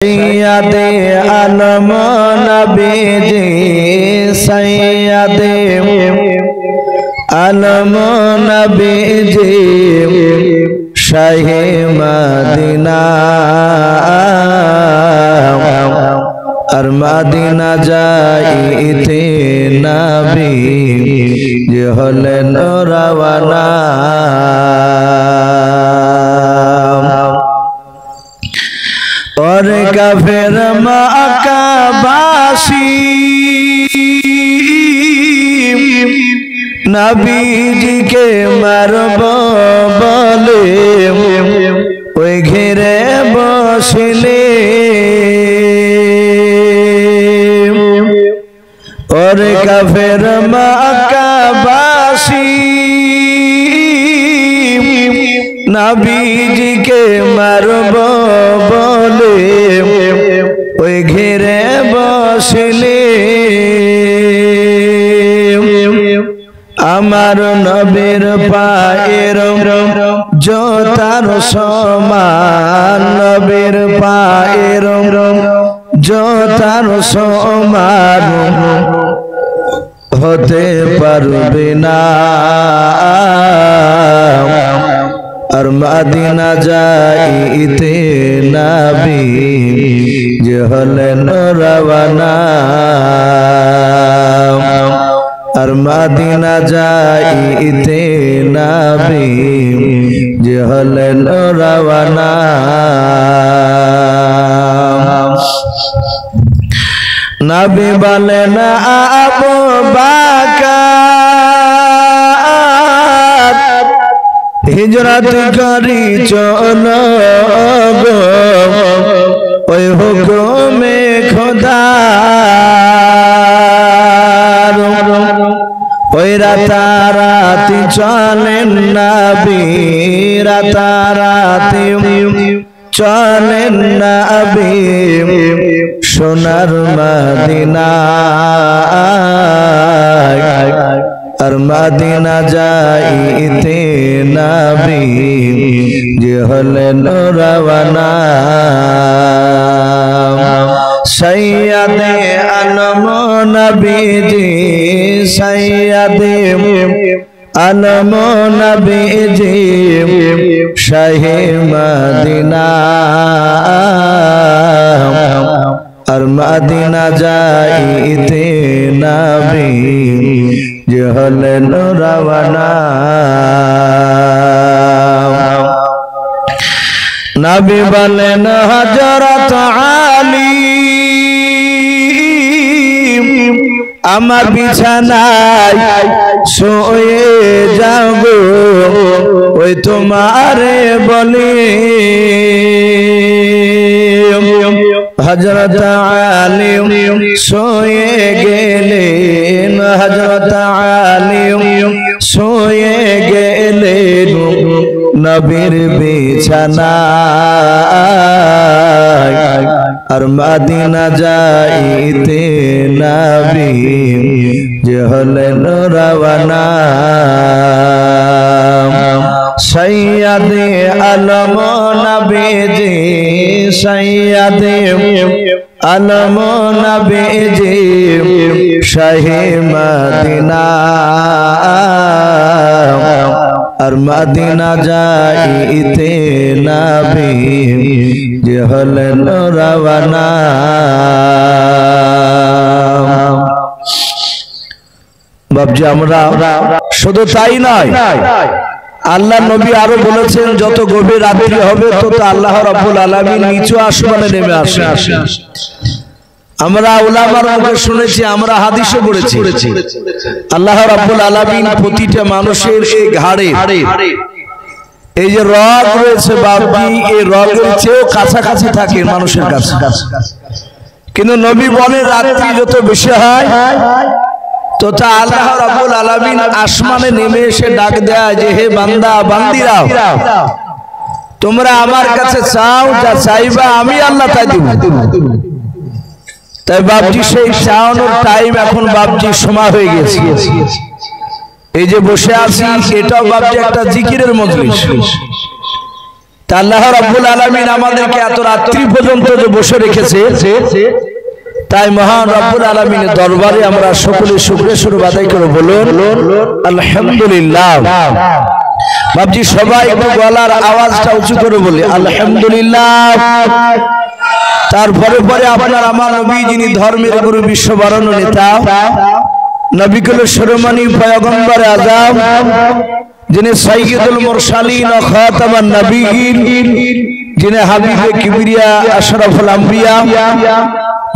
सैयदे आलम नबीजी सैयदे आलम नबीजी Shah Medina और Medina जाइते नबी जे हलेन रवाना और काफिर मक्काबासी नबी जी के मरब बोले ओई घेरे बसले और काफिर मक्काबासी नबी जी के मरब बोले ओई घेरे बसले आमार नबीर पाয়ের জোতার সমান নবীর পায়ের জোতার সমান হতে পারবে না और मदीना जाइते नबी जे हलेन रवाना और मदीना जाइते नबी जे हलेन रवाना नबी बोलेन आबू बकर हिजरत करी चलो गो ओई हुकुमे खुदा ओई राताराती चलेन नबी राताराती चलेन नबी सोनार मदीना और मदीना जाइते नबी जे हलेन रवाना सैयदे आलम नबीजी सैयदे आलम नबीजी शाहे मदीना और मदीना जाइते नबी जे हलेन रवाना नबी बोलेन हजरत आली आमार बिछानाय सोए जाओ गो ओई तुम्हारे बोले हजरत आली सोए गेलेन हजरत आली सोए गेलेन नबीर बिछानाय और मदीना जाइते नबी जे हलेन रवाना सैयदे आलम नबीजी सैयदे आलम नबीजी शाहे मदीना और मदीना जाइते नबी जे हलेन रवाना बाबजी আমরা শুধু তাই নয় আল্লাহ নবী আরো বলেছেন যত গভীর রাত্রি হবে তত আল্লাহ রাব্বুল আলামিন নিচু আসমানে নেমে আসে আমরা উলামার মুখে শুনেছি আমরা হাদিসে পড়েছি আল্লাহ রাব্বুল আলামিন প্রতিটা মানুষের এই ঘাড়ে এই যে রগ রয়েছে বাবজি এই রগের চেয়েও কাছাকাছি থাকে মানুষের কাছে কিন্তু নবী বলেন রাত্রি যত বেশি হয় তথা আল্লাহ রাব্বুল আলামিন আসমানে নেমে এসে ডাক দেয় যে হে বান্দা বান্দিরা তোমরা আমার কাছে চাও যা চাইবা আমি আল্লাহ তাই দেব তাই বাবজি সেই চাওয়ানোর টাইম এখন বাবজি সময় হয়ে গেছে এই যে বসে আছি এটাও বাবজি একটা জিকিরের মজলিস তা আল্লাহ রাব্বুল আলামিন আমাদেরকে এত রাত্রি পর্যন্ত যে বসে রেখেছে, তাই মহান রাব্বুল আলামিনের দরবারে আমরা সকলে শুকরিয়া স্বরূপ আদায় করে বলুন আলহামদুলিল্লাহ। বাবজি সবাই একটু গলার আওয়াজটা উঁচু করে বলি আলহামদুলিল্লাহ। তারপরে পরে আপনার আমার নবী, যিনি ধর্মের গুরু, বিশ্ববরণ্য নেতা, নবী কুল শিরোমণি পয়গম্বর আযম, যিনি সাইয়্যিদুল মুরসালিন ও খাতামান নবিয়্যিন, যিনি হাবিবে কিবরিয়া আশরাফুল আম্বিয়া,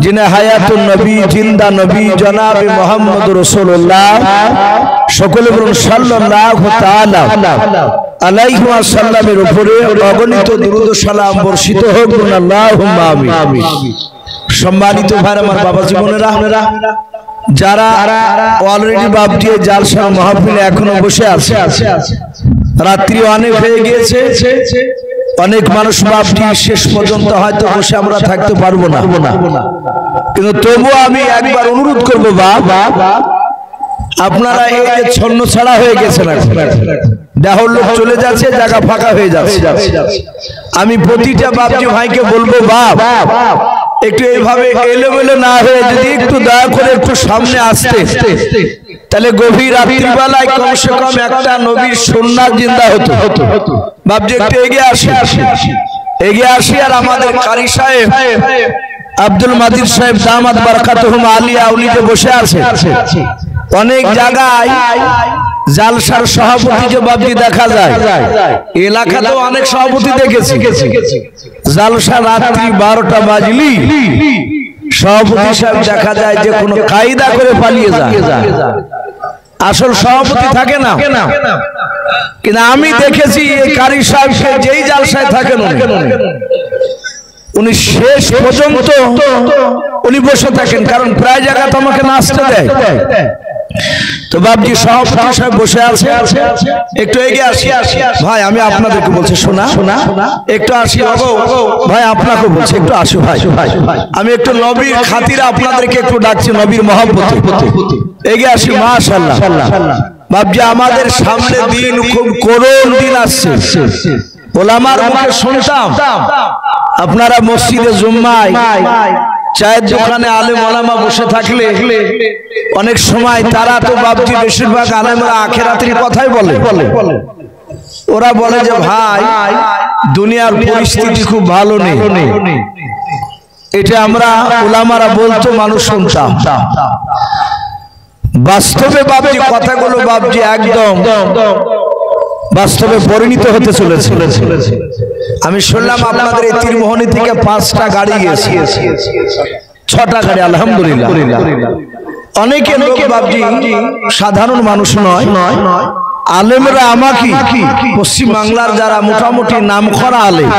যিনি হায়াতুন নবী, জিন্দা নবী, জনাবে মুহাম্মদুর রাসূলুল্লাহ, সকলে বলুন সাল্লাল্লাহু তাআলা আলাইহি ওয়াসাল্লামের উপরে অগণিত দুরূদ ও সালাম বর্ষিত হোক, বলুন আল্লাহুম্মা আমিন। সম্মানিত ভাই আমার, বাবা জীবনেরা, যারা অলরেডি বাবজি জালসা মাহফিলে এখনো বসে আছে, রাত্রি অনেক হয়ে গিয়েছে, অনেক মানুষ বাবজি শেষ পর্যন্ত হয়তো বসে আমরা থাকতে পারবো না, কিন্তু তবুও আমি একবার অনুরোধ করবো, বাবা আপনারা এই যে ছন্ন ছাড়া হয়ে গেছেন, দেহর লোক চলে যাচ্ছে, জায়গা ফাঁকা হয়ে যাচ্ছে, আমি প্রতিটা বাবজি ভাইকে বলবো, বাপ একটু এইভাবে এলোমেলো না হয়ে যদি একটু দয়া করে একটু সামনে আসতে, তাহলে গভীর রাত্রিবেলায় কমসে কম একটা নবীর সুন্নাত জিন্দা হতো। বাবজি একটু এগিয়ে আসি, আর আমাদের কারি সাহেব আব্দুল মাজিদ সাহেব দামাত বারাকাতুহুম আলিয়া উলিতে বসে আছে। অনেক জায়গায় জালসার সভাপতি যে বাবজি দেখা যায়, এলাকাতেও অনেক সভাপতি দেখেছি, জালসা রাত্রি 12টা বাজলি সভাপতি সাহেব দেখা যায় যে কোনো কায়দা করে পালিয়ে যায়, আসল সভাপতি থাকে না। কিন্তু আমি দেখেছি এই কারি সাহেবকে যেই জালসায় থাকেন উনি শেষ পর্যন্ত উনি বসে থাকেন, কারণ প্রায় জায়গাতে আমাকে নাচতে দেয়। তো বাবজি সভাপতি সাহেব বসে আছে, একটু এগিয়ে আসি ভাই, আমি আপনাদেরকে বলছি শোনা একটু আসি, ভাই আপনাকে বলছি একটু আসো ভাই, আমি একটু নবীর খাতিরে আপনাদেরকে একটু ডাকছি, নবীর মহব্বতে এগিয়ে আসি। মাশাআল্লাহ বাবজি, আমাদের সামনে দিন খুব করুণ দিন আসছে। ওলামার মুখে শুনতাম আপনারা মসজিদে জুম্মায় চায়ের দোকানে আলেম ওলামা বসে থাকলে অনেক সময় তারা তো বাবজি বেশিরভাগ আলেমরা আখিরাতের কথাই বলে। ওরা বলে যে ভাই দুনিয়ার পরিস্থিতি খুব ভালো নেই, এটা আমরা ওলামারা বলতো, মানুষ শুনতাম। বাস্তবে বাবজি কথাগুলো বাবজি একদম বাস্তবে পরিণত হতে চলেছে। আমি শুনলাম আপনাদের এই তীরমোহনী থেকে 5টা গাড়ি গেছে, 6টা গাড়ি, আলহামদুলিল্লাহ। অনেকে লোক বাবজি সাধারণ মানুষ নয়, আলেমরা আমাকে পশ্চিম বাংলার যারা মোটামুটি নামকরা আলেম,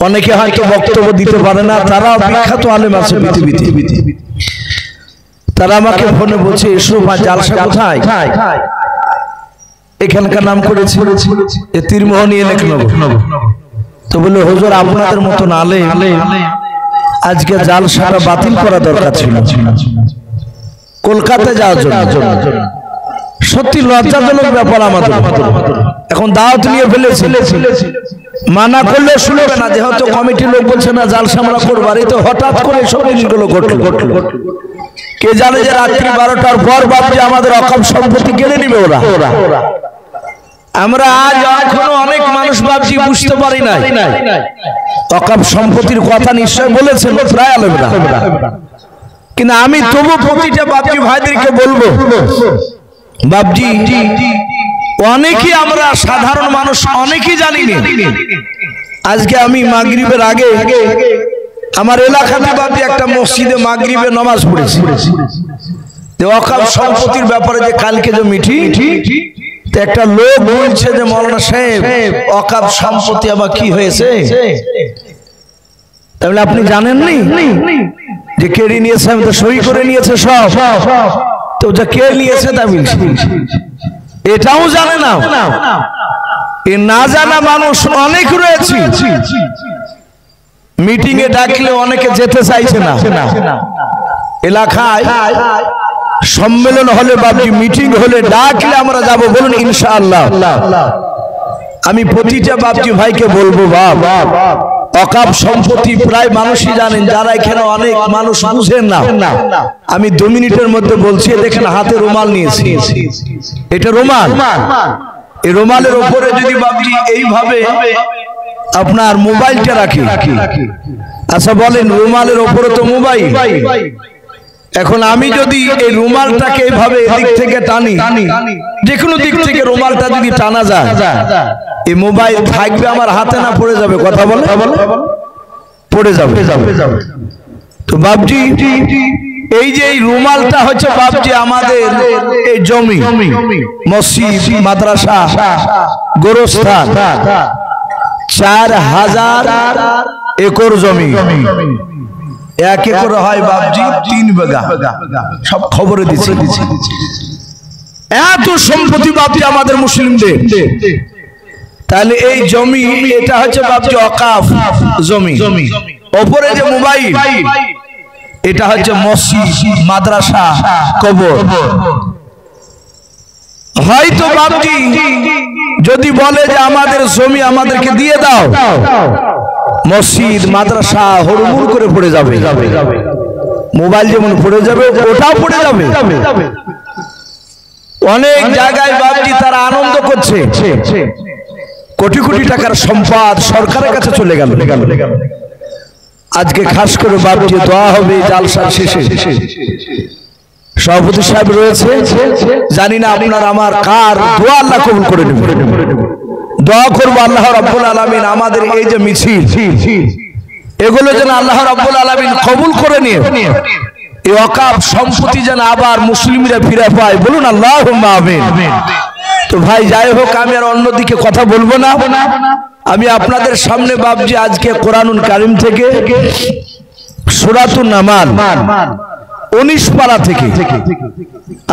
অনেকে হয়তো বক্তব্য দিতে পারে না, তারা বিখ্যাত আলেম আছে পৃথিবীতে, তারা আমাকে ফোনে বলছে এসো ভাই জালসা কোথায়, এখানকার নাম করেছে তীরমোহনী এলাকা। তো বললো হুজুর আপনাদের মতন আলেম আজকে জালসাটা বাতিল করা দরকার ছিল কলকাতা যাওয়ার জন্য। সত্যি লজ্জাজনক ব্যাপার আমাদের। এখন দাওয়াত নিয়ে ফেলেছে, মানা করলে শুনবে না, যেহেতু কমিটির লোক বলছে না জালসা আমরা করবো, আর এই তো হঠাৎ করে সব জিনিসগুলো ঘটলো। কে জানে যে রাত্রি 12টার পর বাবজি আমাদের অকাম সম্পত্তি কেড়ে নিবে ওরা। আমরা আজ এখনো অনেক মানুষ বাবজি বুঝতে পারি না অকাম সম্পত্তির কথা নিশ্চয় বলেছেন প্রায় আলেমরা, কিন্তু আমি তবু প্রতিটা বাবজি ভাইদেরকে বলবো, বাবজি অনেকেই আমরা সাধারণ মানুষ অনেকেই জানি না। আজকে আমি মাগরিবের আগে আমার এলাকাতে বাবজি একটা মসজিদে মাগরিবে নামাজ পড়েছি, অকাম সম্পত্তির ব্যাপারে যে কালকে যে মিটিং, একটা লোক বলছে যে মৌলানা সাহেব অকাম সম্পত্তি আবার কি হয়েছে, তাহলে আপনি জানেননি যে কেড়ে নিয়েছে, আমি তো সই করে নিয়েছে সব, তো যা কে নিয়েছে তা বলছি, এটাও জানে না। এ না জানা মানুষ অনেক রয়েছে, মিটিং এ ডাকলে অনেকে যেতে চাইছে না। এলাকায় সম্মেলন হলে বাবজি মিটিং হলে ডাকলে আমরা যাব, বলুন ইনশাআল্লাহ। আমি প্রতিটা বাপজি ভাইকে বলবো, বাপ অকাপ সম্পত্তি প্রায় মানুষই জানেন, যারা এখানে অনেক মানুষ বুঝেন না। আমি 2 মিনিটের মধ্যে বলছি। দেখেন হাতে রুমাল নিয়েছি, এটা রুমাল। এই রুমালের উপরে যদি বাপজি এইভাবে আপনার মোবাইলটা রাখি, আচ্ছা বলেন রুমালের উপরে তো মোবাইল। এখন আমি যদি এই রুমালটাকে এইভাবে এদিক থেকে টানি, যে কোনো দিক থেকে রুমালটা যদি টানা যায়, এই মোবাইল থাকবে আমার হাতে না পড়ে যাবে? কথা বলে পড়ে যাবে। তো বাপজি এই যে এই রুমালটা হচ্ছে বাপজি আমাদের এই জমি, মসজিদ, মাদ্রাসা, গোরস্থান, 4000 একর জমি। 1 একর হয় বাপজি 3 বিঘা, সব খবরে দিচ্ছি। এত সম্পত্তি বাপজি আমাদের মুসলিমদের। তাহলে এই জমি, এটা হচ্ছে বাপজি অকাফ জমি। ওপরে যে মোবাইল, এটা হচ্ছে মসজিদ, মাদ্রাসা, কবর। হয়তো বাপজি যদি বলে যে আমাদের জমি আমাদেরকে দিয়ে দাও, মসজিদ মাদ্রাসা হুড়মুড় করে পড়ে যাবে। মোবাইল যেমন পড়ে যাবে, ওটাও পড়ে যাবে। অনেক জায়গায় বাপজি তারা আনন্দ করছে, কোটি কোটি টাকার সম্পদ সরকারের কাছে চলে গেল। আজকে খাস করে বাপজি দোয়া হবে জালসার শেষে। সভাপতি সাহেব রয়েছে, জানি না আপনার আমার কার দোয়া আল্লাহ কবুল করে নেবে। দোয়া করবো আল্লাহ রাব্বুল আলামিন আমাদের এই যে মিছিল, এগুলো যেন আল্লাহ রাব্বুল আলামিন কবুল করে নিয়ে এই ওয়াকফ সম্পত্তি যেন আবার মুসলিমরা ফিরে পায়। বলুন আল্লাহুম্মা আমিন। তো ভাই যাই হোক, আমি আর অন্যদিকে কথা বলবো না। আমি আপনাদের সামনে বাপজি আজকে কোরআনুল কারীম থেকে সূরাতুন নামাল 19 পারা থেকে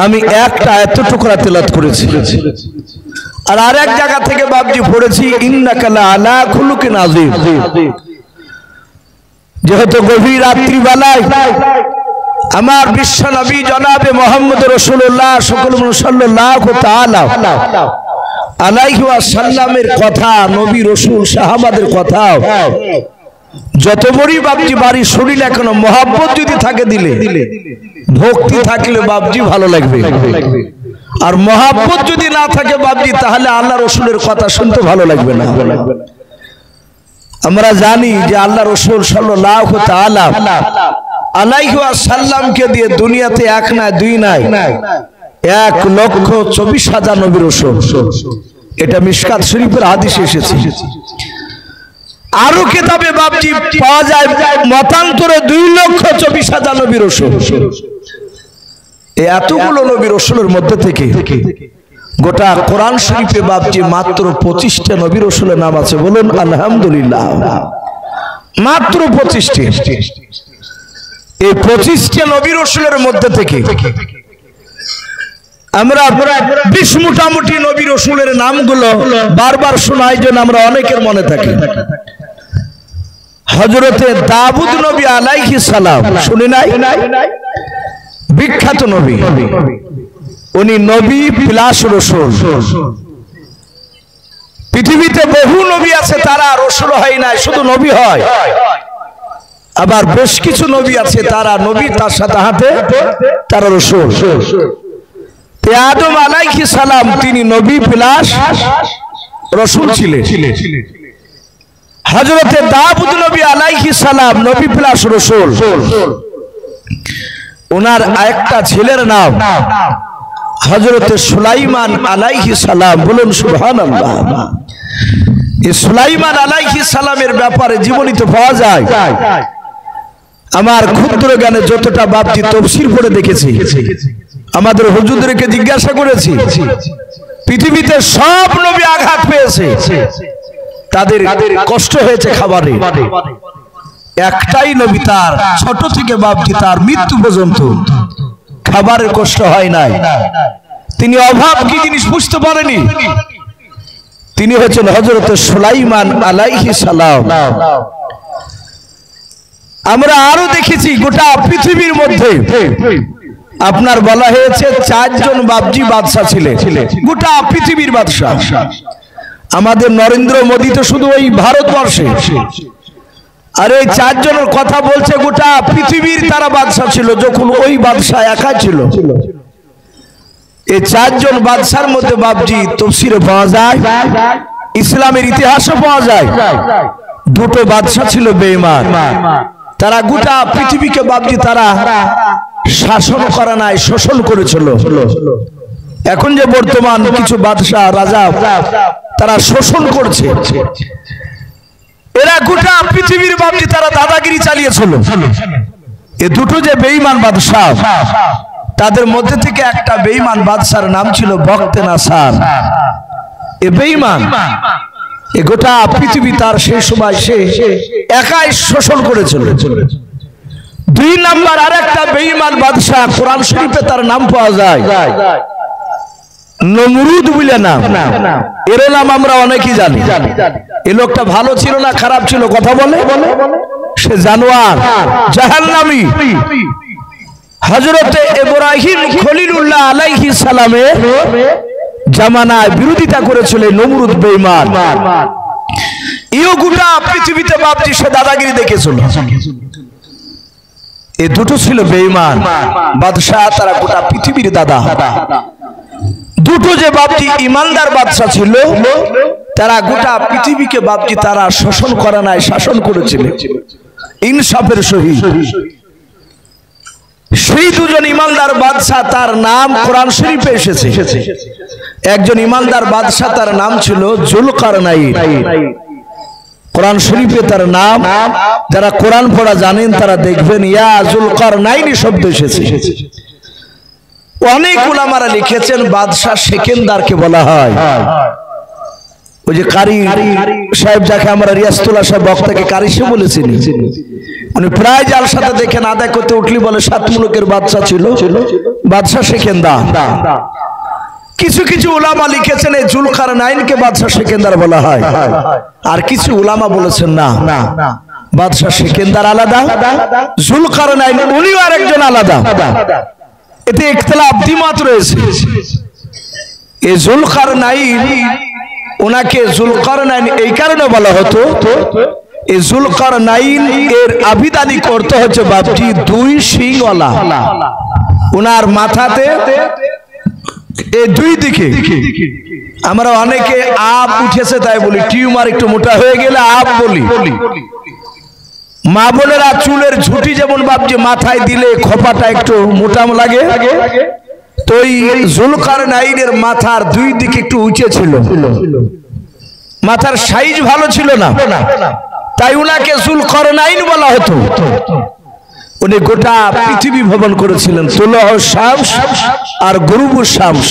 আমি একটা এতটুকু তেলাওয়াত করেছি। আর আরেক জায়গা থেকে বাপজি পড়েছি ইন্নাকা লা আলা খুলুকিন আযীম। যেহেতু গভীর রাত্রি বেলায় আমার বিশ্ব নবী জনাবে মুহাম্মদ রাসূলুল্লাহ সাল্লাল্লাহু তাআলা আলাইহি ওয়াসাল্লামের কথা, নবী রাসূল সাহাবাদের কথা যত বড়ই বাপজি বাড়ি শুনি না কেন, মহব্বত যদি থাকে দিলে, ভক্তি থাকলে বাপজি ভালো লাগবে। আর মহব্বত যদি না থাকে বাপজি, তাহলে আল্লাহ রাসূলের কথা শুনতে ভালো লাগবে না। আমরা জানি যে আল্লাহ রাসূল সাল্লাল্লাহু তাআলা আলাইহি ওয়াসাল্লামকে দিয়ে দুনিয়াতে 1 না 2 নাই 1,24,000 নবী রাসূল। এটা মিশকাত শরীফের হাদিসে এসেছে। আরো কিতাবে বাপজি পাওয়া যায় মতান্তরে 2,24,000 নবী রাসূল। এই এতগুলো নবী রাসূলের মধ্যে থেকে গোটা কোরআন শরীফে বাপজি মাত্র 25টা নবী রাসূলের নাম আছে। বলুন আলহামদুলিল্লাহ। মাত্র 25টা। এই 25টা নবী রাসূলের মধ্যে থেকে আমরা 20 মোটামুটি নবী রাসূলের নামগুলো বারবার শোনাই, যেন আমরা অনেকের মনে থাকে। হযরতে দাউদ নবী আলাইহিস সালাম, শুনি নাই? বিখ্যাত নবী, উনি নবী প্লাস রাসূল। পৃথিবীতে বহু নবী আছে, তারা রাসূল হয় না, শুধু নবী হয়। আবার বেশ কিছু নবী আছে, তারা নবী তার সাথে হাতে তারা রাসূল। আদম আলাইহিস সালাম তিনি নবী প্লাস রাসূল ছিলেন। হযরতে দাউদ নবী আলাইহিস সালাম নবী প্লাস রাসূল। ওনার আরেকটা ছেলের নাম হযরতে সুলাইমান আলাইহিস সালাম। বলুন সুবহানাল্লাহ। এই সুলাইমান আলাইহিস সালামের ব্যাপারে জীবনীতে পাওয়া যায়। আমার ক্ষুদ্র জ্ঞানে যতটা বাপজি তাফসীর পড়ে দেখেছি, আমাদের হুজুরদেরকে জিজ্ঞাসা করেছি, পৃথিবীতে সব নবী আঘাত পেয়েছে, তাদের কষ্ট হয়েছে খাবারে। একটাই নবী তার ছোট থেকে বাপজি তার মৃত্যু পর্যন্ত খাবারের কষ্ট হয় নাই। তিনি অভাব কি জিনিস বুঝতে পারেনি। তিনি হচ্ছেন হযরতে সুলাইমান আলাইহিস সালাম। আমরা আরো দেখেছি গোটা পৃথিবীর মধ্যে আপনার বলা হয়েছে 4 জন বাপজি বাদশা ছিলেন, গোটা পৃথিবীর বাদশা। আমাদের নরেন্দ্র মোদী তো শুধু ওই ভারতবর্ষে, আর এই চারজনের কথা বলছে গোটা পৃথিবীর তারা বাদশা ছিল, যখন ওই বাদশা একা ছিল। এই চারজন বাদশার মধ্যে বাবজি তফসিরে পাওয়া যায়, ইসলামের ইতিহাসে পাওয়া যায়, দুটো বাদশা ছিল বেঈমান। তারা গোটা পৃথিবীকে বাবজি তারা শাসন করা নাই, শোষণ করেছিল। এখন যে বর্তমান কিছু বাদশা রাজা তারা শোষণ করছে, এরা গোটা পৃথিবীর বাবজি তারা দাদাগিরি চালিয়েছিল। এ দুটো যে বেঈমান বাদশা, তাদের মধ্যে থেকে একটা বেঈমান বাদশার নাম ছিল বখতে নাসার। এ বেঈমান এ গোটা পৃথিবী তার সেই সময় সে একাই শোষণ করেছিল। দুই নাম্বার আর একটা বেঈমান বাদশা, কোরআন শরীফে তার নাম পাওয়া যায় নমরুদ বলে নাম। এর নাম আমরা অনেকেই জানি। এ লোকটা ভালো ছিল না খারাপ ছিল কথা বলে? সে জানোয়ার, জাহান্নামী। হযরতে ইব্রাহিম খলিলুল্লাহ আলাইহিস সালামের জামানায় বিরোধিতা করেছিল নমরুদ বেঈমান। ইও গোটা পৃথিবীতে বাপজি সে দাদাগিরি দেখেছিল। এই দুটো ছিল বেঈমান বাদশাহ, তারা গোটা পৃথিবীর দাদা। দুটো যে বাপজি ইমানদার বাদশা ছিল, তারা গোটা পৃথিবীকে বাপজি তারা শোষণ করা নাই, শাসন করেছিল ইনসাফের সহিত। সেই দুজন ইমানদার বাদশা, তার নাম কোরআন শরীফে এসেছে। একজন ইমানদার বাদশা, তার নাম ছিল জুলকারনাইন। কোরআন শরীফে তার নাম, যারা কোরআন পড়া জানেন তারা দেখবেন ইয়া জুলকারনাইন শব্দ এসেছে। অনেক উলামারা লিখেছেন বাদশা সেকেন্দারকে বলা হয়। ওই যে কারি সাহেব, যাকে আমরা রিয়াজতুল্লাহ সাহেব বক্তাকে কারি সে বলেছেন, উনি প্রায় জালসাতে দেখেন আদায় করতে উঠলি বলে সাত মুলুকের বাদশা ছিল বাদশা সেকেন্দার। কিছু কিছু উলামা লিখেছেন এই জুলকারনাইনকে বাদশা সেকেন্দার বলা হয়, আর কিছু উলামা বলেছেন না, বাদশা সেকেন্দার আলাদা, জুলকারনাইন উনিও আরেকজন আলাদা। এতে ইখতিলাফ দ্বিমত রয়েছে। এই জুলকারনাইন, ওনাকে জুলকারনাইন এই কারণে বলা হতো, এই জুলকারনাইন এর আবিধানিক অর্থ হচ্ছে বাপটি দুই শিংওয়ালা। ওনার মাথাতে এই দুই দিকে, আমরা অনেকে আপ উঠেছে তাই বলি, টিউমার একটু মোটা হয়ে গেলে আপ বলি। মা বোনেরা চুলের ঝুঁটি যেমন বাপজি মাথায় দিলে খোপাটা একটু মোটা লাগে, তো এই জুলকারনাইনের মাথার দুই দিকে একটু উঁচে ছিল, মাথার সাইজ ভালো ছিল না, তাই উনাকে জুলকারনাইন বলা হতো। উনি গোটা পৃথিবী ভ্রমণ করেছিলেন, তুলহ শামস আর গুরুবু শামস।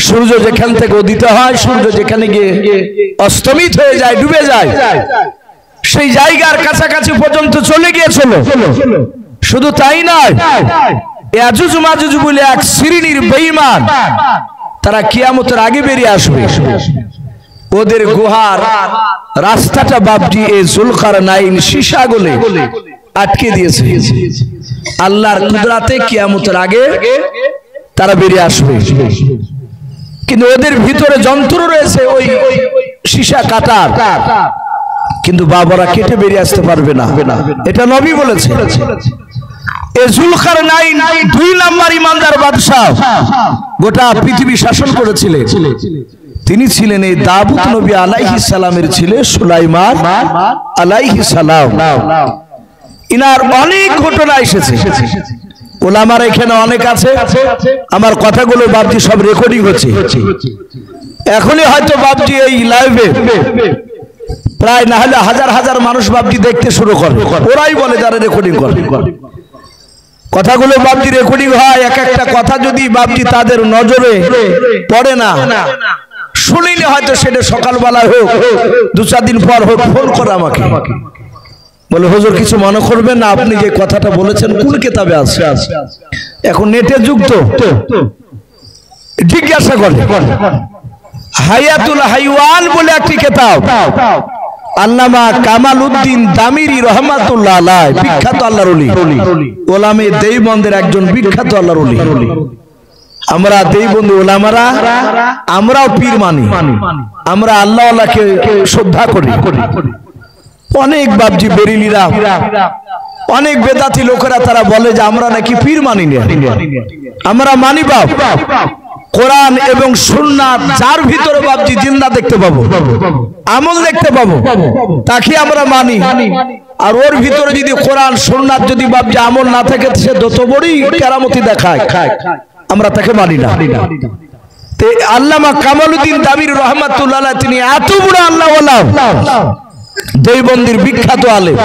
সূর্য যেখান থেকে উদিত হয়, সূর্য যেখানে গিয়ে অস্তমিত হয়ে যায়, ডুবে যায়, সেই জায়গার কাছাকাছি পর্যন্ত চলে গিয়েছিল। শুধু তাই নয়, ইয়াজুজ মাজুজ বলে এক শ্রেণীর বেঈমান, তারা কিয়ামতের আগে বেরিয়ে আসবে। ওদের গুহার রাস্তাটা বাপজি এই জুলকারনাইন সীসা গলে আটকে দিয়েছে। আল্লাহর কুদরতে কিয়ামতের আগে তারা বেরিয়ে আসবে, কিন্তু ওদের ভিতরে যন্ত্র রয়েছে ওই সীসা কাটার, কিন্তু বাবারা কেটে বেরিয়ে আসতে পারবে না, এটা নবী বলেছে। এই জুলকারনাইন দুই নাম্বার ইমানদার বাদশা, গোটা পৃথিবী শাসন করেছিলেন। তিনি ছিলেন এই দাউদ নবী আলাইহিস সালামের ছেলে সুলাইমান আলাইহিস সালাম। ইনার অনেক ঘটনা এসেছে, ওলামার এখানে অনেক আছে। আমার কথাগুলো বাপজি সব রেকর্ডিং হচ্ছে, এখনই হয়তো বাপজি এই লাইভে প্রায় না হলে হাজার হাজার মানুষ বাপজি দেখতে শুরু করে। ওরাই বলে যারা রেকর্ডিং করে, কথাগুলো বাপজি রেকর্ডিং হয়। এক একটা কথা যদি বাপজি তাদের নজরে পড়ে না, শুনিলে হয়তো সেটা সকালবেলায় হোক, দু চার দিন পর হোক, ফোন করে আমাকে বলে হুজুর কিছু মনে করবেন না, আপনি যে কথাটা বলেছেন কোন কিতাবে আছে? এখন নেটের যুগ তো, জিজ্ঞাসা করে। হায়াতুল হাইওয়ান বলে একটি কিতাব, আল্লামা কামাল উদ্দিন দামিরি রহমাতুল্লাহ আলাইহি, বিখ্যাত আল্লাহর ওলি, ওলামে দেওবন্দের একজন বিখ্যাত আল্লাহর ওলি। আমরা দেওবন্দি ওলামারা আমরাও পীর মানি, আমরা আল্লাহ আল্লাহকে শ্রদ্ধা করি। অনেক বাবজি বেরিলিরা, অনেক বেদাতি লোকেরা তারা বলে যে আমরা নাকি পীর মানি না। আমরা মানি বাপ কোরআন এবং সুন্নাত, যার ভিতরে বাবজি জিন্দা দেখতে পাবো, আমল দেখতে পাবো, তাকে আমরা মানি। আর ওর ভিতরে যদি কোরআন সুন্নাত যদি বাবজি আমল না থাকে, সে যত বড়ই কেরামতি দেখায়, আমরা তাকে মানি না। আল্লামা কামালউদ্দিন দাবির রহমাতুল্লাহ আলাইহি তিনি এত বড় আল্লাহ ওয়ালা, দেওবন্দির বিখ্যাত আলেম,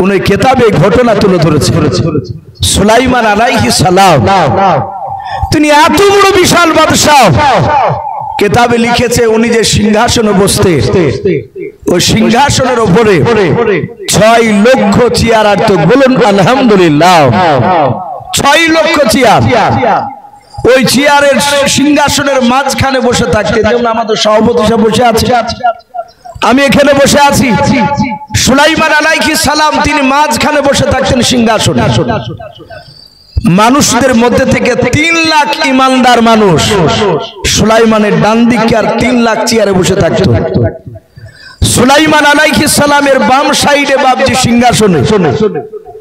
উনি কিতাবে ঘটনা তুলে ধরেছে। সুলাইমান আলাইহিস সালাম তিনি এত বড় বিশাল বাদশাহ, কিতাবে লিখেছে উনি যে সিংহাসনে বসতে, ওই সিংহাসনের উপরে 6 লক্ষ চেয়ার আর তো বলুন আলহামদুলিল্লাহ, 6 লক্ষ চেয়ার। ওই চেয়ারের সিংহাসনের মাঝখানে বসে থাকতেন, যেমন আমাদের সভাপতি সাহেব বসে আছে, আমি এখানে বসে আছি। সুলাইমান আলাইহিস সালাম তিনি মাঝখানে বসে থাকতেন সিংহাসনে। মানুষদের মধ্যে থেকে 3 লাখ ইমানদার মানুষ সুলাইমানের ডান দিকে আর 3 লাখ চেয়ারে বসে থাকতো। সুলাইমান আলাইহিস সালামের বাম সাইডে বাবজি সিংহাসনে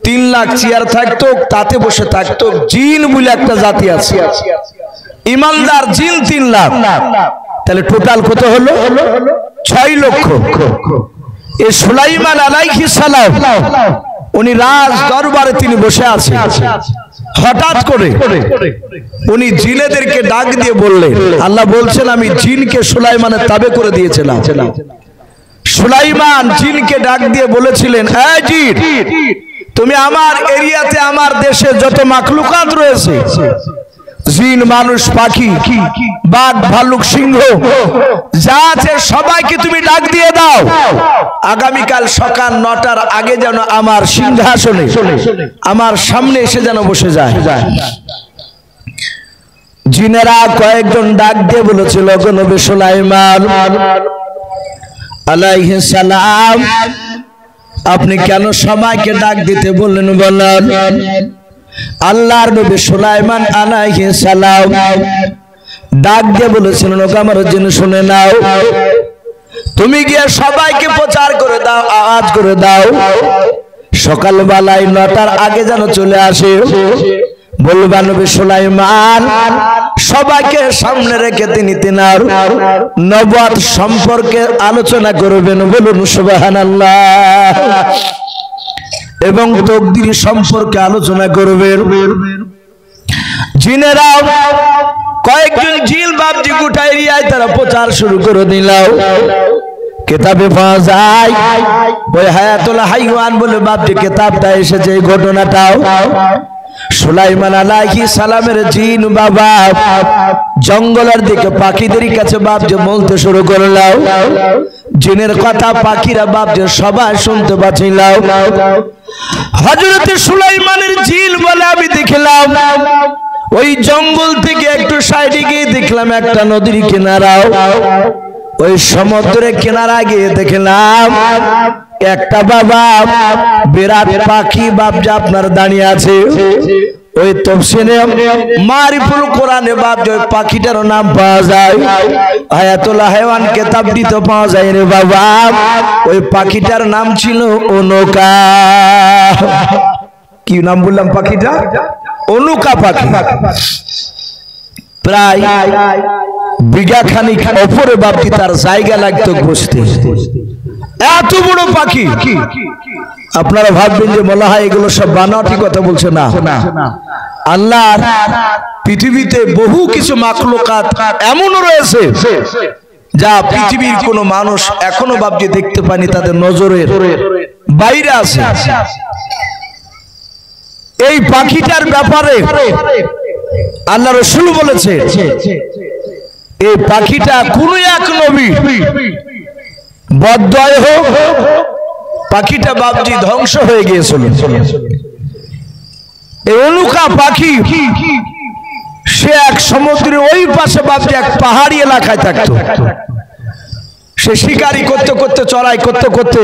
3 লাখ চেয়ার থাকতো, তাতে বসে থাকতো জিন বলে একটা জাতি আছে, ইমানদার জিন 3 লাখ। তাহলে টোটাল কত হলো? 6 লক্ষ। এই সুলাইমান আলাইহিস সালাম উনি রাজ দরবারে তিনি বসে আছেন। হঠাৎ করে উনি জিনেদেরকে ডাক দিয়ে বললেন, আল্লাহ বলছেন আমি জিনকে সুলাইমানের তাবে করে দিয়েছিলাম। সুলাইমান জিনকে ডাক দিয়ে বলেছিলেন, এই জিন, তুমি আমার এরিয়াতে, আমার দেশে যত মাখলুকাত রয়েছে, জিন, মানুষ, পাখি, বাঘ, ভালুক, সিংহ যা আছে সবাইকে তুমি ডাক দিয়ে দাও, আগামীকাল সকাল 9টার আগে যেন আমার সিংহাসনে আমার সামনে এসে যেন বসে যায়। জিনেরা কয়েকজন ডাক দিয়ে বলেছিল, নবী সুলাইমান আলাইহিস সালাম আপনি কেন সবাইকে ডাক দিতে বললেন বলেন? আল্লাহর নবী সুলাইমান আলাইহিস সালাম ডাক দিয়ে বলেছিলেন, ওকে আমার জন্য শুনে নাও, তুমি গিয়ে সবাইকে প্রচার করে দাও, আওয়াজ করে দাও, সকালবেলায় 9টার আগে যেন চলে আসে। বলবা নবী সুলাইমান সবাইকে সামনে রেখে তিনি তিনার নবুয়ত সম্পর্কে আলোচনা করবেন, বলুন সুবহানাল্লাহ, এবং তাকদীর সম্পর্কে আলোচনা করবেন। জিনেরা কয়েকজন জিল বাবজি গোটা এরিয়ায় তারা প্রচার শুরু করে দিল। কিতাবে পাওয়া যায় ওই হায়াতুল হাইওয়ান বলে বাবজি কিতাবটা এসেছে, এই ঘটনাটাও সুলাইমান আলাইহিস সালামের জিন বাবা জঙ্গলের দিকে পাখিদের কাছে বাবজি বলতে শুরু করলো। জিনের কথা পাখিরা বাবজি সবাই শুনতে পাচ্ছিল। হযরত সুলাইমানের জিন বলে, আমি দেখলাম ওই জঙ্গল থেকে একটু সাইডে গিয়ে দেখলাম একটা নদীর কিনারাও, ওই সমুদ্রের কিনারা গিয়ে দেখলাম একটা বাবা বিরাট পাখি বাবজা আপনার দাঁড়িয়ে আছে। ওই তাফসীরে মারিফুল কোরআনে বাবজা ওই পাখিটার নাম পাওয়া যায়, হায়াতুল হাইওয়ান কিতাবটিতে পাওয়া যায় রে বাবা। ওই পাখিটার নাম ছিল অনুকা। কি নাম বললাম পাখিটা? অনুকা পাখি। প্রায় বিঘা খানিক ওপরে বাপটি তার জায়গা লাগতো বসতে, এত বড় পাখি। আপনারা ভাববেন যে মনে হয় এগুলো সব বানাওয়াটি কথা বলছে, না, আল্লাহর পৃথিবীতে বহু কিছু মাখলুকাত এমনও রয়েছে যা পৃথিবীর কোন মানুষ এখনো বাপটি দেখতে পায়নি, তাদের নজরের বাইরে আছে। এই পাখিটার ব্যাপারে আল্লাহ রাসূল বলেছে, এই পাখিটা কোন এক নবী বদদয় হোক, পাখিটা বাবজি ধ্বংস হয়ে গিয়েছিল। এই অনুকা পাখি সে এক সমুদ্রের ওই পাশে বাবজি এক পাহাড়ি এলাকায় থাকতো। সে শিকারি করতে করতে, চড়াই করতে করতে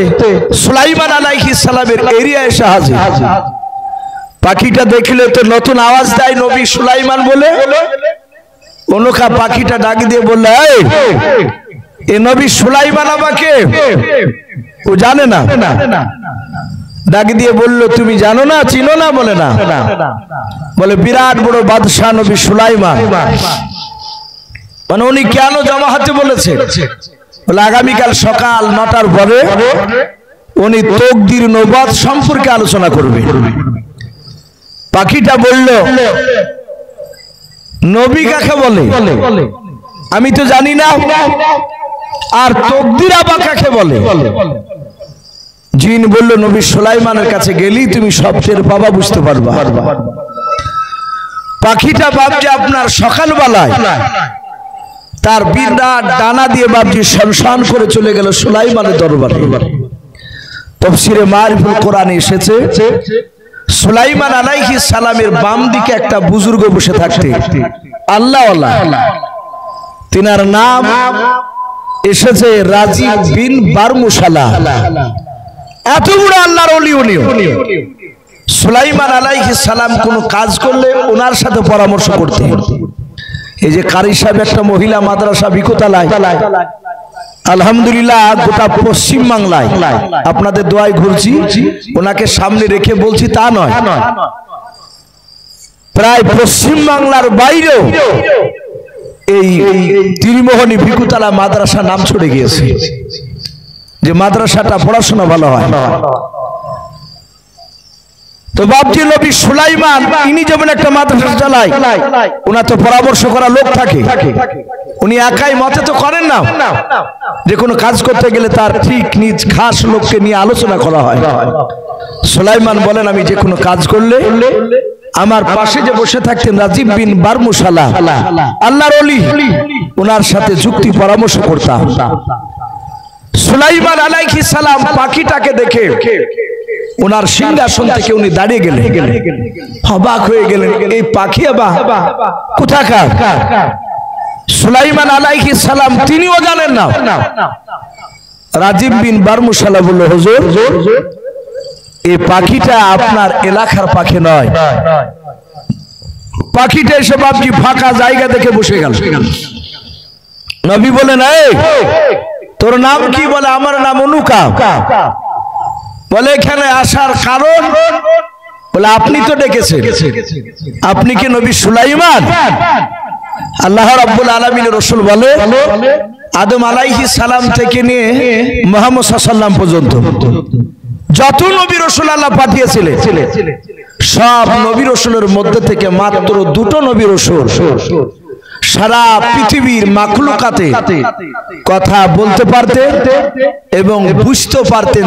সুলাইমান আলাইহিস সালামের এরিয়ায় এসে হাজির। পাখিটা দেখলে তো নতুন আওয়াজ দেয় নবী সুলাইমান বলে, অনোখা পাখিটা ডাক দিয়ে বলল, এ নবী সুলাইমান আমাকে, ও জানে না। ডাক দিয়ে বলল, তুমি জানো না, চিনো না? বলে না। বলে বিরাট বড় বাদশাহ নবী সুলাইমান। মানে উনি কেন জমা হতে বলেছে? বলে আগামীকাল সকাল 9টার পরে উনি তকদির নবুওয়াত সম্পর্কে আলোচনা করবে। পাখিটা বলল, নবী কাকে বলে আমি তো জানি না, আর তকদির আবার কাকে বলে? জিন বলল, নবী সুলাইমানের কাছে গেলি তুমি সব টের পাবা, বুঝতে পারবা। পাখিটা ভাবছে আপনার সকালবেলায় তার বিরাট ডানা দিয়ে বাবজি শান করে চলে গেল সুলাইমানের দরবারে। তাফসীরে মারিফুল কোরআনে এসেছে, সুলাইমান আলাইহিস সালামের বাম দিকে একটা বুজুর্গ বসে থাকতে, আল্লাহওয়ালা। তিনার নাম এসেছে রাজীব বিন বারমুশালা। এত বড় আল্লাহর ওলি উনি। সুলাইমান আলাইহিস সালাম কোন কাজ করলে ওনার সাথে পরামর্শ করতে। এই যে কারি সাহেব একটা মহিলা মাদ্রাসা বিকোতলায়, আলহামদুলিল্লাহ গোটা পশ্চিম বাংলায় আপনাদের দোয়ায় ঘুরছি, ওনাকে সামনে রেখে বলছি তা নয়, প্রায় পশ্চিম বাংলার বাইরেও এই ত্রিমোহনী বিকুতলা মাদ্রাসা নাম ছড়ে গিয়েছে, যে মাদ্রাসাটা পড়াশোনা ভালো হয়। তো বাবজি নবী সুলাইমান ইনি যেমন একটা মাদ্রাসা চালায়, ওনার তো পরামর্শ করা লোক থাকে, উনি একাই মতে তো করেন না, যে কোনো কাজ করতে গেলে তার ঠিক নিজ খাস লোককে নিয়ে আলোচনা করা হয়। সুলাইমান বলেন, আমি যে কোনো কাজ করলে আমার পাশে যে বসে থাকতেন রাজীব বিন বারমুশালা, আল্লাহর ওলি, ওনার সাথে যুক্তি পরামর্শ করতাম। সুলাইমান আলাইহিস সালাম পাখিটাকে দেখে ওনার সিংহাসন থেকে উনি দাঁড়িয়ে গেলেন, অবাক হয়ে গেলেন, এই পাখি আবার কোথাকার? সুলাইমান আলাইহিস সালাম তিনিও জানেন না। রাজীব বিন বারমুশালা বলল, হুজুর এই পাখিটা আপনার এলাকার পাখি নয়। পাখিটা এসে বাবজি ফাঁকা জায়গা দেখে বসে গেল। নবী বলেন, এই তোর নাম কি? বলে আমার নাম অনুকা। বলে এখানে আসার কারণ? বলে আপনি তো ডেকেছেন। আপনি কি নবী সুলাইমান? আল্লাহ রাব্বুল আলামিনের রাসূল বলে, আদম আলাইহিস সালাম থেকে নিয়ে মুহাম্মদ সাল্লাল্লাহু আলাইহি ওয়াসাল্লাম পর্যন্ত যত নবী রাসূল আল্লাহ পাঠিয়েছিলেন, সব নবী রাসূলের মধ্যে থেকে মাত্র 2টো নবী রাসূল সারা পৃথিবীর মাখলুকাতে কথা বলতে পারতেন এবং বুঝতে পারতেন।